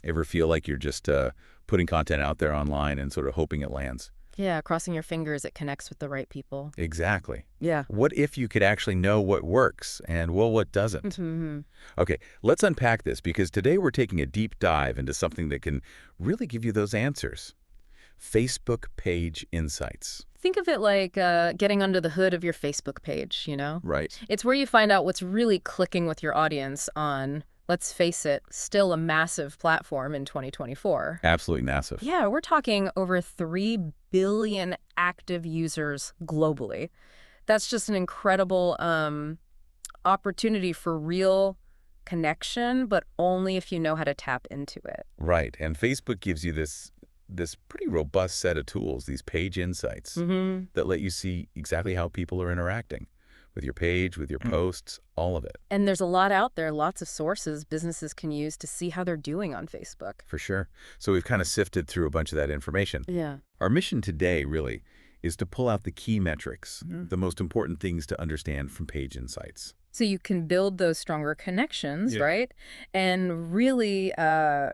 Ever feel like you're just putting content out there online and sort of hoping it lands? Yeah, crossing your fingers it connects with the right people. Exactly. Yeah. What if you could actually know what works and, well, what doesn't? Mhm. Okay, let's unpack this because today we're taking a deep dive into something that can really give you those answers. Facebook page insights. Think of it like getting under the hood of your Facebook page, Right. It's where you find out what's really clicking with your audience on, let's face it, still a massive platform in 2024. Absolutely massive. Yeah, we're talking over 3 billion active users globally. That's just an incredible opportunity for real connection, but only if you know how to tap into it. Right. And Facebook gives you this pretty robust set of tools, these page insights Mm-hmm. that let you see exactly how people are interacting with your page, with your posts, all of it. And there's a lot out there, lots of sources businesses can use to see how they're doing on Facebook. For sure. So we've kind of sifted through a bunch of that information. Yeah. Our mission today really is to pull out the key metrics, the most important things to understand from page insights. So you can build those stronger connections, Yeah. right? And really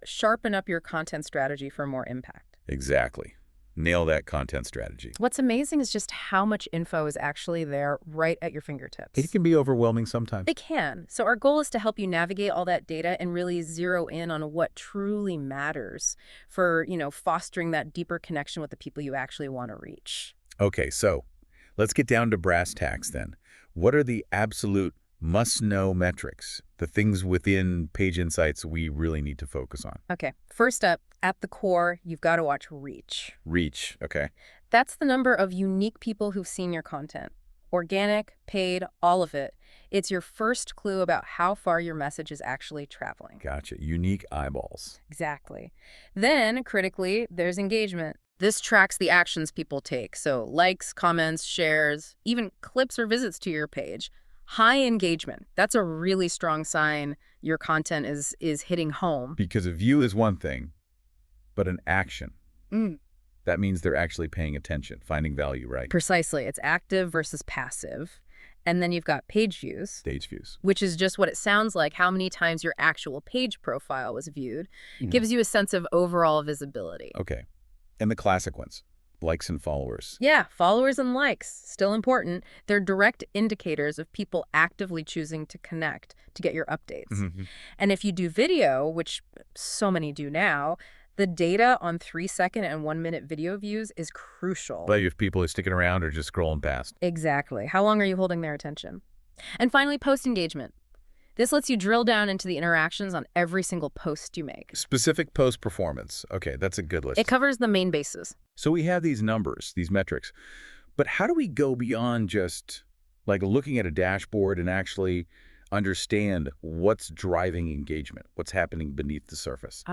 sharpen up your content strategy for more impact. Exactly. Nail that content strategy. What's amazing is just how much info is actually there right at your fingertips. It can be overwhelming sometimes. It can. So our goal is to help you navigate all that data and really zero in on what truly matters for, fostering that deeper connection with the people you actually want to reach. Okay, so let's get down to brass tacks then. What are the absolute must-know metrics, the things within Page Insights we really need to focus on? Okay, first up, at the core, you've got to watch reach. Reach, okay. That's the number of unique people who've seen your content. Organic, paid, all of it. It's your first clue about how far your message is actually traveling. Gotcha. Unique eyeballs. Exactly. Then, critically, there's engagement. This tracks the actions people take, so likes, comments, shares, even clips or visits to your page. High engagement. That's a really strong sign your content is hitting home. Because a view is one thing, but an action. Mm. That means they're actually paying attention, finding value, right? Precisely. It's active versus passive. And then you've got page views, Stage views. which is just what it sounds like, how many times your actual page profile was viewed. Gives you a sense of overall visibility. Okay. And the classic ones, likes and followers. Yeah, followers and likes, still important. They're direct indicators of people actively choosing to connect to get your updates. Mm-hmm. And if you do video, which so many do now, the data on 3-second and 1-minute video views is crucial. But if people are sticking around or just scrolling past. Exactly. How long are you holding their attention? And finally, post engagement. This lets you drill down into the interactions on every single post you make. Specific post performance. Okay, that's a good list. It covers the main bases. So we have these numbers, these metrics, but how do we go beyond just like looking at a dashboard and actually understand what's driving engagement, what's happening beneath the surface?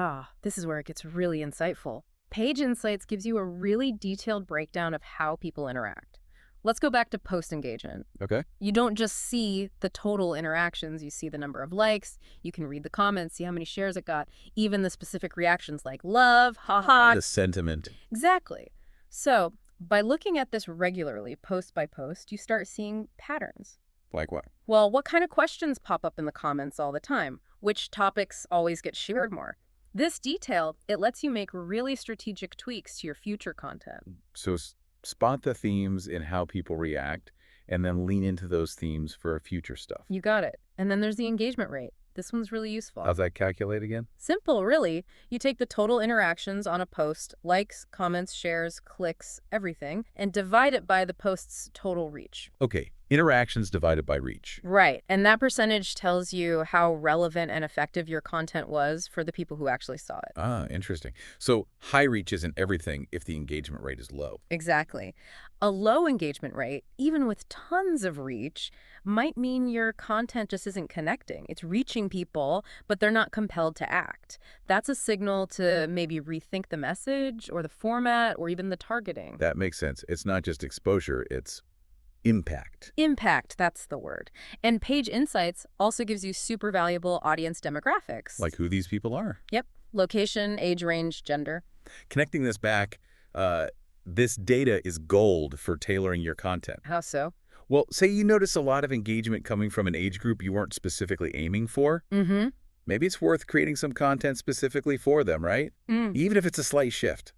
This is where it gets really insightful. Page Insights gives you a really detailed breakdown of how people interact. Let's go back to post engagement. Okay. You don't just see the total interactions, you see the number of likes, you can read the comments, see how many shares it got, even the specific reactions like love, haha. The sentiment. Exactly. So by looking at this regularly, post by post, you start seeing patterns. Like what? Well, what kind of questions pop up in the comments all the time? Which topics always get shared more? This detail, it lets you make really strategic tweaks to your future content. So spot the themes in how people react and then lean into those themes for future stuff. You got it. And then there's the engagement rate. This one's really useful. How's that calculate again? Simple, really. You take the total interactions on a post, likes, comments, shares, clicks, everything, and divide it by the post's total reach. Okay, interactions divided by reach. Right. And that percentage tells you how relevant and effective your content was for the people who actually saw it. Ah, interesting. So high reach isn't everything if the engagement rate is low. Exactly. A low engagement rate, even with tons of reach, might mean your content just isn't connecting. It's reaching people, but they're not compelled to act. That's a signal to maybe rethink the message or the format or even the targeting. That makes sense. It's not just exposure, it's impact. Impact, that's the word. And Page Insights also gives you super valuable audience demographics. Like who these people are. Yep. Location, age range, gender. Connecting this back, this data is gold for tailoring your content. How so? Well, say you notice a lot of engagement coming from an age group you weren't specifically aiming for. Mm-hmm. maybe it's worth creating some content specifically for them, right? Mm. Even if it's a slight shift.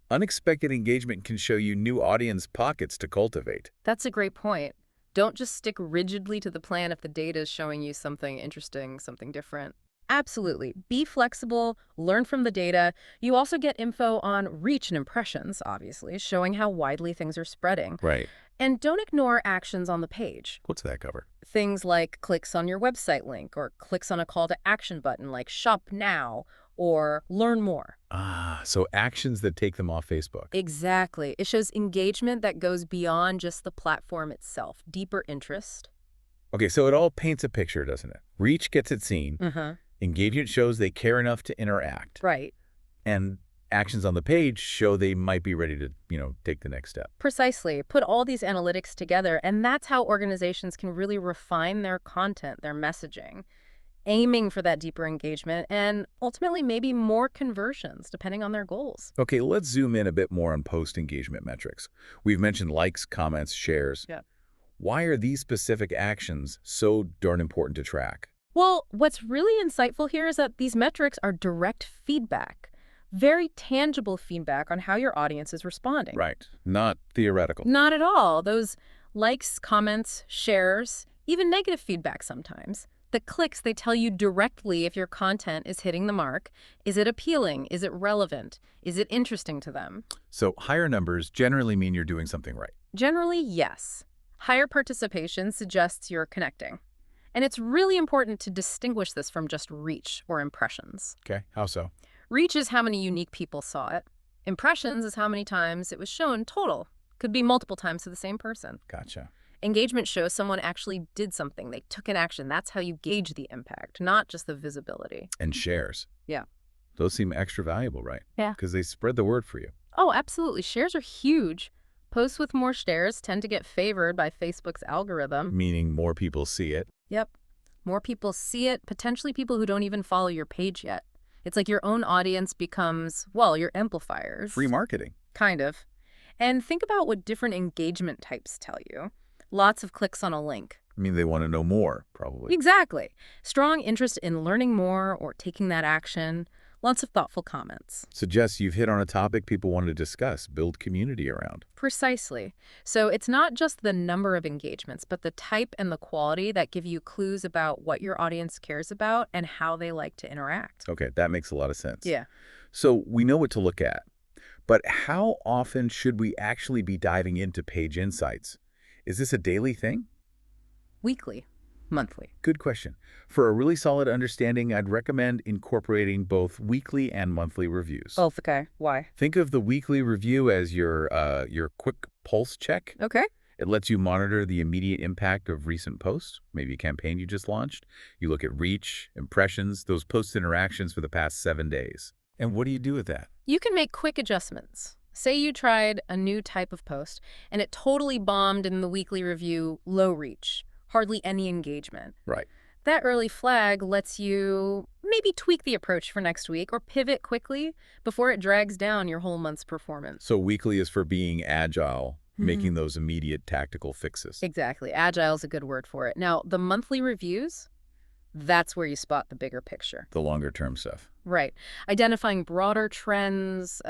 Unexpected engagement can show you new audience pockets to cultivate. That's a great point. Don't just stick rigidly to the plan if the data is showing you something interesting, something different. Absolutely. Be flexible, learn from the data. You also get info on reach and impressions, obviously, showing how widely things are spreading. Right. And don't ignore actions on the page. What's that cover? Things like clicks on your website link or clicks on a call to action button like shop now or learn more. Ah, so actions that take them off Facebook. Exactly. It shows engagement that goes beyond just the platform itself, deeper interest. Okay, so it all paints a picture, doesn't it? Reach gets it seen. Uh-huh. Engagement shows they care enough to interact. Right. And actions on the page show they might be ready to, take the next step. Precisely. Put all these analytics together, and that's how organizations can really refine their content, their messaging, aiming for that deeper engagement and ultimately maybe more conversions, depending on their goals. Okay, let's zoom in a bit more on post-engagement metrics. We've mentioned likes, comments, shares. Yeah. Why are these specific actions so darn important to track? Well, what's really insightful here is that these metrics are direct feedback, very tangible feedback on how your audience is responding. Right, not theoretical. Not at all. Those likes, comments, shares, even negative feedback sometimes. The clicks, they tell you directly if your content is hitting the mark. Is it appealing? Is it relevant? Is it interesting to them? So higher numbers generally mean you're doing something right. Generally, yes. Higher participation suggests you're connecting. And it's really important to distinguish this from just reach or impressions. Okay, how so? Reach is how many unique people saw it. Impressions is how many times it was shown total. Could be multiple times to the same person. Gotcha. Engagement shows someone actually did something. They took an action. That's how you gauge the impact, not just the visibility. And shares. Yeah. Those seem extra valuable, right? Yeah. Because they spread the word for you. Oh, absolutely. Shares are huge. Posts with more shares tend to get favored by Facebook's algorithm. Meaning more people see it. Yep. More people see it, potentially people who don't even follow your page yet. It's like your own audience becomes, well, your amplifiers. Free marketing. Kind of. And think about what different engagement types tell you. Lots of clicks on a link. I mean, they want to know more, probably. Exactly. Strong interest in learning more or taking that action. Lots of thoughtful comments. Suggests you've hit on a topic people want to discuss, build community around. Precisely. So it's not just the number of engagements, but the type and the quality that give you clues about what your audience cares about and how they like to interact. Okay, that makes a lot of sense. Yeah. So we know what to look at. But how often should we actually be diving into page insights? Is this a daily thing? Weekly. Monthly. Good question. For a really solid understanding, I'd recommend incorporating both weekly and monthly reviews. Both, okay. Why? Think of the weekly review as your quick pulse check. Okay. It lets you monitor the immediate impact of recent posts, maybe a campaign you just launched. You look at reach, impressions, those post interactions for the past 7 days. And what do you do with that? You can make quick adjustments. Say you tried a new type of post and it totally bombed in the weekly review, low reach, hardly any engagement. Right. That early flag lets you maybe tweak the approach for next week or pivot quickly before it drags down your whole month's performance. So weekly is for being agile, making those immediate tactical fixes. Exactly. Agile is a good word for it. Now, the monthly reviews, that's where you spot the bigger picture. The longer term stuff. Right. Identifying broader trends,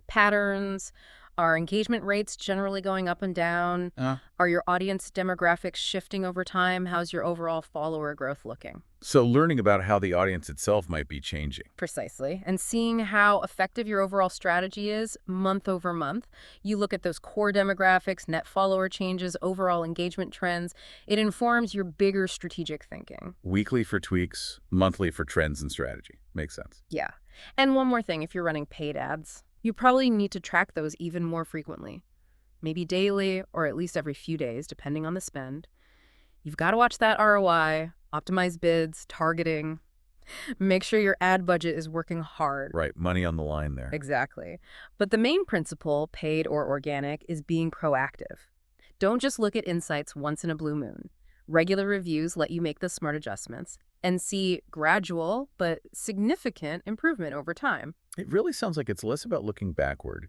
patterns. Are engagement rates generally going up and down? Are your audience demographics shifting over time? How's your overall follower growth looking? So learning about how the audience itself might be changing. Precisely. And seeing how effective your overall strategy is month over month. You look at those core demographics, net follower changes, overall engagement trends. It informs your bigger strategic thinking. Weekly for tweaks, monthly for trends and strategy. Makes sense. Yeah. And one more thing, if you're running paid ads, you probably need to track those even more frequently. Maybe daily or at least every few days, depending on the spend. You've got to watch that ROI, optimize bids, targeting. Make sure your ad budget is working hard. Right, money on the line there. Exactly. But the main principle, paid or organic, is being proactive. Don't just look at insights once in a blue moon. Regular reviews let you make the smart adjustments and see gradual but significant improvement over time. It really sounds like it's less about looking backward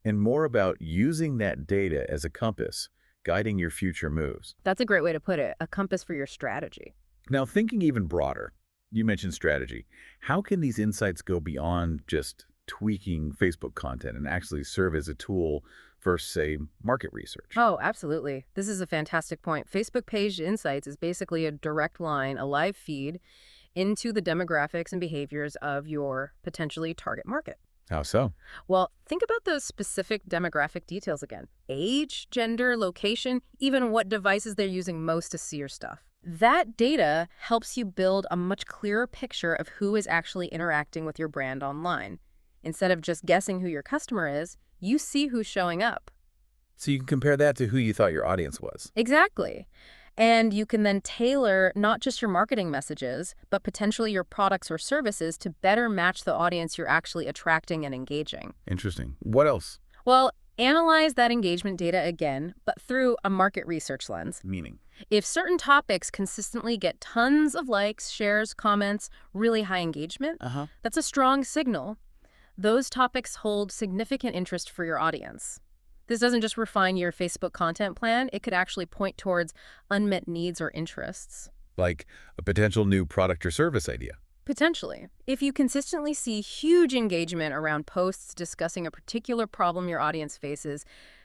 and more about using that data as a compass, guiding your future moves. That's a great way to put it, a compass for your strategy. Now, thinking even broader, You mentioned strategy. How can these insights go beyond just tweaking Facebook content and actually serve as a tool for, say, market research? Oh, absolutely. This is a fantastic point. Facebook Page Insights is basically a direct line, a live feed into the demographics and behaviors of your potentially target market. How so? Well, think about those specific demographic details again. Age, gender, location, even what devices they're using most to see your stuff. That data helps you build a much clearer picture of who is actually interacting with your brand online. Instead of just guessing who your customer is, you see who's showing up. So you can compare that to who you thought your audience was. Exactly. And you can then tailor not just your marketing messages, but potentially your products or services to better match the audience you're actually attracting and engaging. Interesting. What else? Well, analyze that engagement data again, but through a market research lens. Meaning? If certain topics consistently get tons of likes, shares, comments, really high engagement, Uh-huh. that's a strong signal. Those topics hold significant interest for your audience. This doesn't just refine your Facebook content plan, it could actually point towards unmet needs or interests. Like a potential new product or service idea. Potentially. If you consistently see huge engagement around posts discussing a particular problem your audience faces,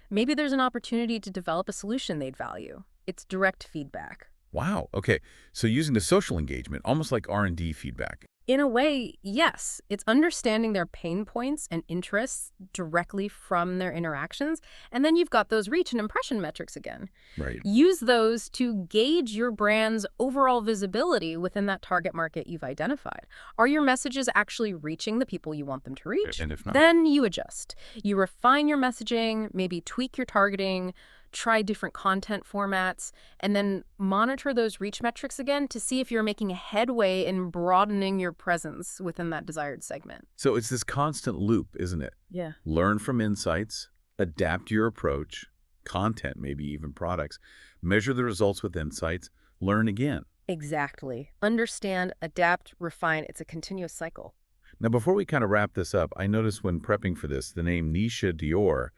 maybe there's an opportunity to develop a solution they'd value. It's direct feedback. Wow. Okay. So using the social engagement, almost like R&D feedback. In a way, yes. It's understanding their pain points and interests directly from their interactions, and then you've got those reach and impression metrics again. Right. Use those to gauge your brand's overall visibility within that target market you've identified. Are your messages actually reaching the people you want them to reach? And if not? Then you adjust. You refine your messaging, maybe tweak your targeting, try different content formats, and then monitor those reach metrics again to see if you're making headway in broadening your presence within that desired segment. So it's this constant loop, isn't it? Yeah. Learn from insights, adapt your approach, content, maybe even products, measure the results with insights, learn again. Exactly. Understand, adapt, refine. It's a continuous cycle. Now, before we kind of wrap this up, I noticed when prepping for this, the name Nisha Dior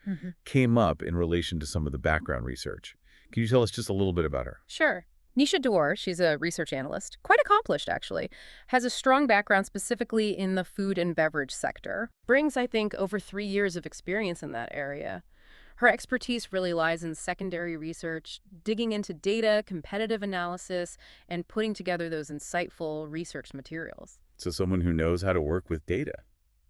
came up in relation to some of the background research. Can you tell us just a little bit about her? Sure. Nisha Dor, she's a research analyst, quite accomplished actually, has a strong background specifically in the food and beverage sector, brings, I think, over 3 years of experience in that area. Her expertise really lies in secondary research, digging into data, competitive analysis, and putting together those insightful research materials. So someone who knows how to work with data.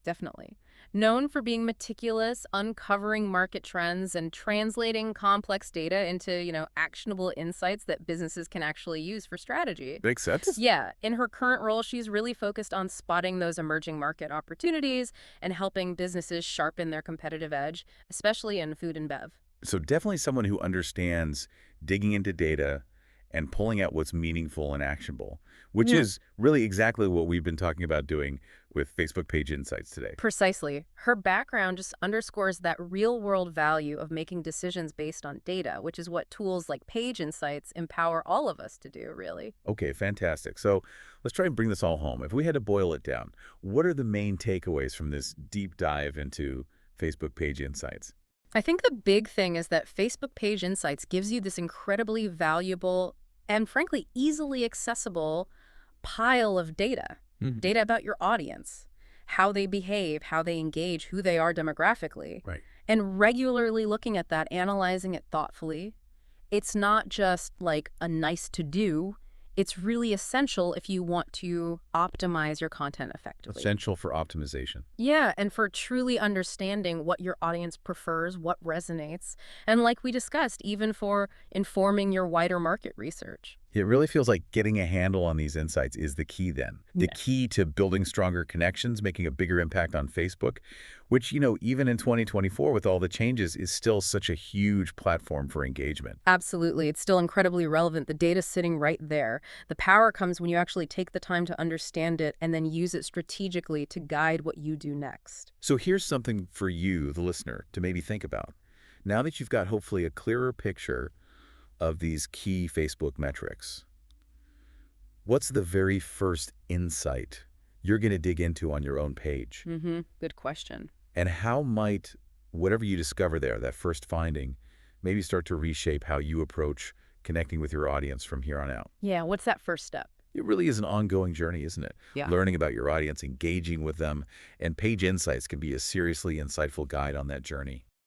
Definitely. Known for being meticulous, uncovering market trends, and translating complex data into, actionable insights that businesses can actually use for strategy. Makes sense. Yeah, in her current role, she's really focused on spotting those emerging market opportunities and helping businesses sharpen their competitive edge, especially in food and bev. So definitely someone who understands digging into data and pulling out what's meaningful and actionable, which is really exactly what we've been talking about doing with Facebook Page Insights today. Precisely. Her background just underscores that real-world value of making decisions based on data, which is what tools like Page Insights empower all of us to do, really. Okay, fantastic. So let's try and bring this all home. If we had to boil it down, what are the main takeaways from this deep dive into Facebook Page Insights? I think the big thing is that Facebook Page Insights gives you this incredibly valuable and, frankly, easily accessible pile of data. Data about your audience, how they behave, how they engage, who they are demographically. Right. And regularly looking at that, analyzing it thoughtfully. It's not just like a nice to do. It's really essential if you want to optimize your content effectively. Essential for optimization. Yeah, and for truly understanding what your audience prefers, what resonates, and like we discussed, even for informing your wider market research. It really feels like getting a handle on these insights is the key then. The key to building stronger connections, making a bigger impact on Facebook, which, even in 2024 with all the changes is still such a huge platform for engagement. Absolutely. It's still incredibly relevant. The data's sitting right there. The power comes when you actually take the time to understand it and then use it strategically to guide what you do next. So here's something for you, the listener, to maybe think about. Now that you've got hopefully a clearer picture of these key Facebook metrics, what's the very first insight you're going to dig into on your own page? Good question. And how might whatever you discover there, that first finding, maybe start to reshape how you approach connecting with your audience from here on out? Yeah, what's that first step? It really is an ongoing journey, isn't it? Yeah. Learning about your audience, engaging with them, and Page Insights can be a seriously insightful guide on that journey.